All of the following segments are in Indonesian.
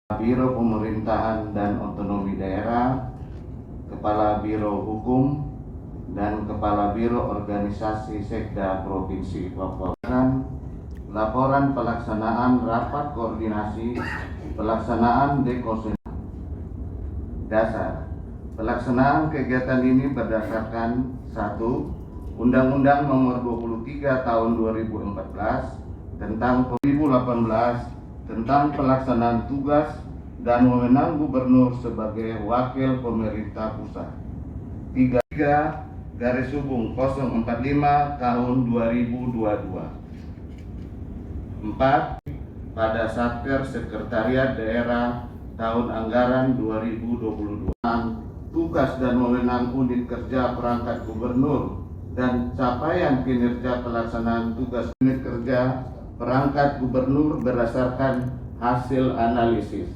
Biro Pemerintahan dan Otonomi Daerah, Kepala Biro Hukum, dan Kepala Biro Organisasi Sekda Provinsi Papua Barat. Laporan pelaksanaan rapat koordinasi pelaksanaan dekonsentrasi. Dasar pelaksanaan kegiatan ini berdasarkan 1. Undang-Undang Nomor 23 Tahun 2014 tentang 2018 tentang pelaksanaan tugas dan wewenang gubernur sebagai wakil pemerintah pusat. 3/045 tahun 2022. 4. Pada Satker Sekretariat Daerah tahun anggaran 2022. Tugas dan wewenang unit kerja perangkat gubernur dan capaian kinerja pelaksanaan tugas unit kerja perangkat gubernur berdasarkan hasil analisis.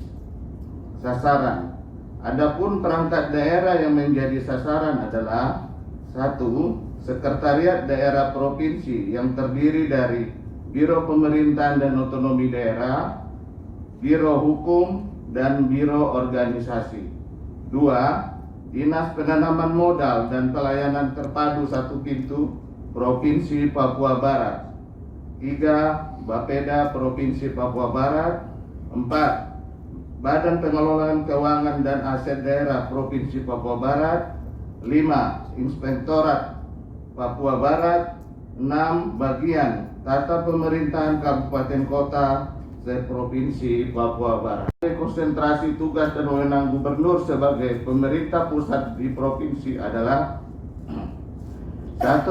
Sasaran. Adapun perangkat daerah yang menjadi sasaran adalah 1. Sekretariat Daerah Provinsi yang terdiri dari Biro Pemerintahan dan Otonomi Daerah, Biro Hukum, dan Biro Organisasi. 2. Dinas Penanaman Modal dan Pelayanan Terpadu Satu Pintu Provinsi Papua Barat. 3. Bapeda Provinsi Papua Barat. 4. Badan Pengelolaan Keuangan dan Aset Daerah Provinsi Papua Barat. 5. Inspektorat Papua Barat. 6. Bagian Tata Pemerintahan Kabupaten Kota se-Provinsi Papua Barat. Konsentrasi tugas dan wewenang gubernur sebagai pemerintah pusat di provinsi adalah 1.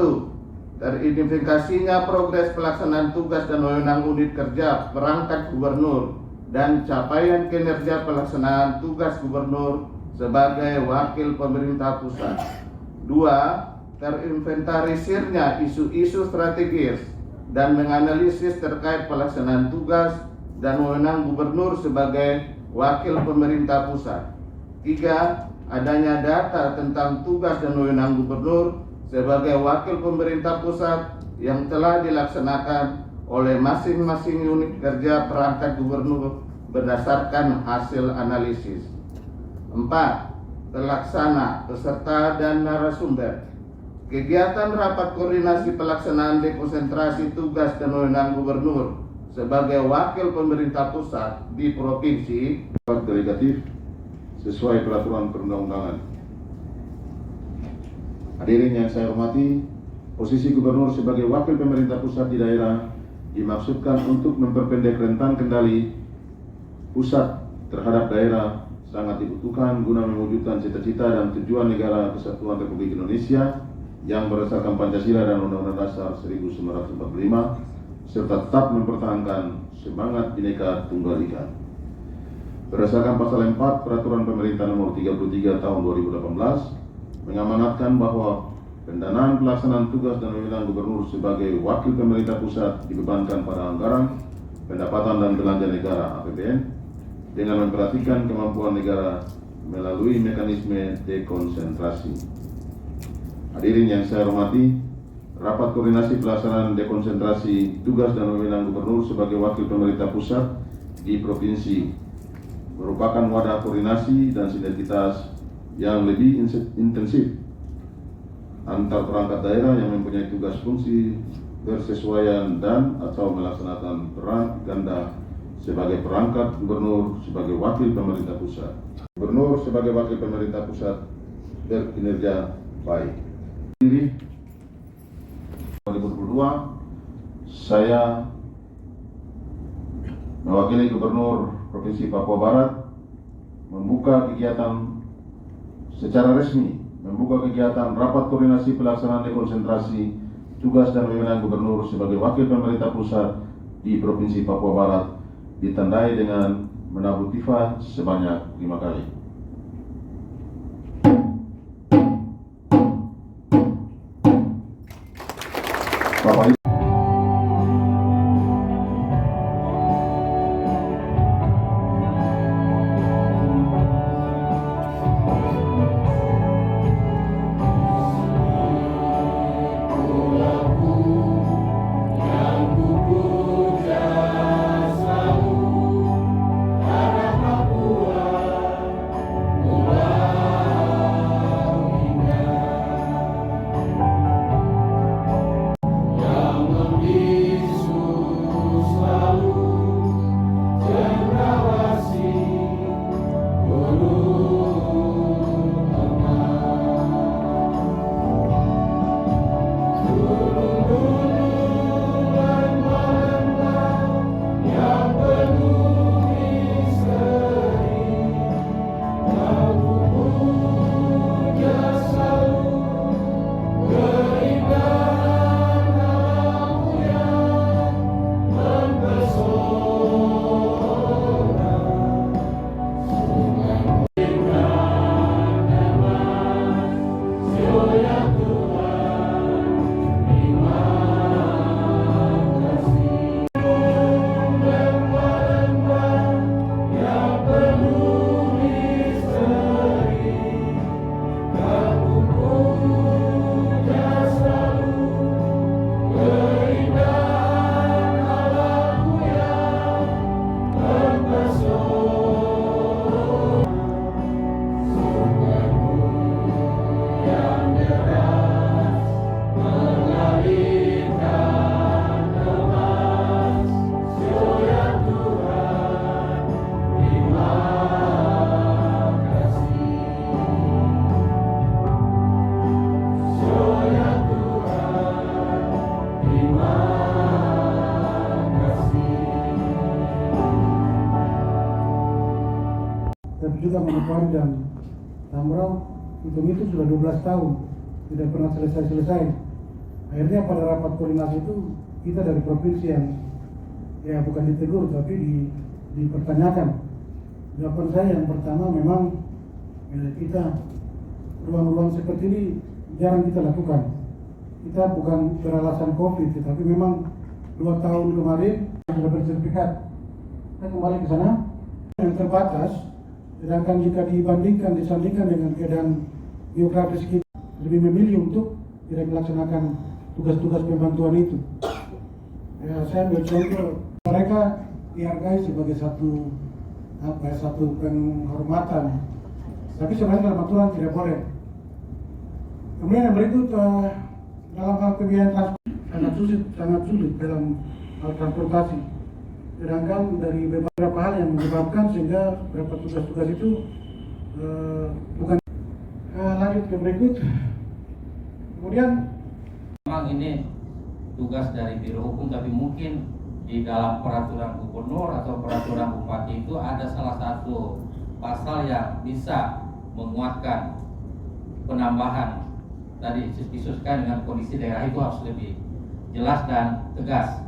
Teridentifikasinya progres pelaksanaan tugas dan wewenang unit kerja perangkat gubernur dan capaian kinerja pelaksanaan tugas gubernur sebagai wakil pemerintah pusat. 2. Terinventarisirnya isu-isu strategis dan menganalisis terkait pelaksanaan tugas dan wewenang gubernur sebagai wakil pemerintah pusat. 3. Adanya data tentang tugas dan wewenang gubernur sebagai wakil pemerintah pusat yang telah dilaksanakan oleh masing-masing unit kerja perangkat gubernur berdasarkan hasil analisis. 4. Pelaksana, peserta, dan narasumber. Kegiatan rapat koordinasi pelaksanaan dekonsentrasi tugas dan wewenang gubernur sebagai wakil pemerintah pusat di provinsi delegatif sesuai peraturan perundang-undangan. Hadirin yang saya hormati, posisi gubernur sebagai wakil pemerintah pusat di daerah dimaksudkan untuk memperpendek rentang kendali pusat terhadap daerah sangat dibutuhkan guna mewujudkan cita-cita dan tujuan negara Kesatuan Republik Indonesia yang berdasarkan Pancasila dan Undang-Undang Dasar 1945 serta tetap mempertahankan semangat Bhinneka Tunggal Ika. Berdasarkan pasal 4 Peraturan Pemerintah Nomor 33 Tahun 2018 mengamanatkan bahwa pendanaan pelaksanaan tugas dan wewenang gubernur sebagai wakil pemerintah pusat dibebankan pada anggaran, pendapatan dan belanja negara APBN dengan memperhatikan kemampuan negara melalui mekanisme dekonsentrasi. Hadirin yang saya hormati, rapat koordinasi pelaksanaan dekonsentrasi tugas dan wewenang gubernur sebagai wakil pemerintah pusat di provinsi merupakan wadah koordinasi dan sinergitas yang lebih intensif antar perangkat daerah yang mempunyai tugas fungsi bersesuaian dan atau melaksanakan peran ganda sebagai perangkat gubernur sebagai wakil pemerintah pusat. Gubernur sebagai wakil pemerintah pusat berkinerja baik. Di 2022 saya mewakili Gubernur Provinsi Papua Barat membuka kegiatan secara resmi rapat koordinasi pelaksanaan dekonsentrasi tugas dan wewenang gubernur sebagai wakil pemerintah pusat di Provinsi Papua Barat ditandai dengan menabuh tifa sebanyak 5 kali. Bapak Yang ku puja selalu karena juga Manokwari dan Tambrau itu sudah 12 tahun tidak pernah selesai. Akhirnya pada rapat koordinasi itu kita dari provinsi yang ya bukan ditegur tapi dipertanyakan. Jawaban saya yang pertama memang kita ruang-ruang seperti ini jarang kita lakukan. Kita bukan beralasan COVID, tetapi memang 2 tahun kemarin sudah bersertifikat. Kita kembali ke sana yang terbatas, sedangkan jika disandingkan dengan keadaan geografis kita lebih memilih untuk tidak melaksanakan tugas-tugas pembantuan itu. Ya, saya ambil contoh, mereka dihargai sebagai satu penghormatan, tapi sebenarnya dalam aturan tidak boleh. Kemudian yang berikut dalam hal pembiayaan transportasi sangat sulit dalam hal transportasi. Sedangkan dari beberapa hal yang menyebabkan sehingga beberapa tugas-tugas itu bukan. Lanjut ke berikut. Kemudian memang ini tugas dari Biro Hukum, tapi mungkin di dalam peraturan gubernur atau peraturan bupati itu ada salah satu pasal yang bisa menguatkan penambahan tadi disesuaikan dengan kondisi daerah, itu harus lebih jelas dan tegas.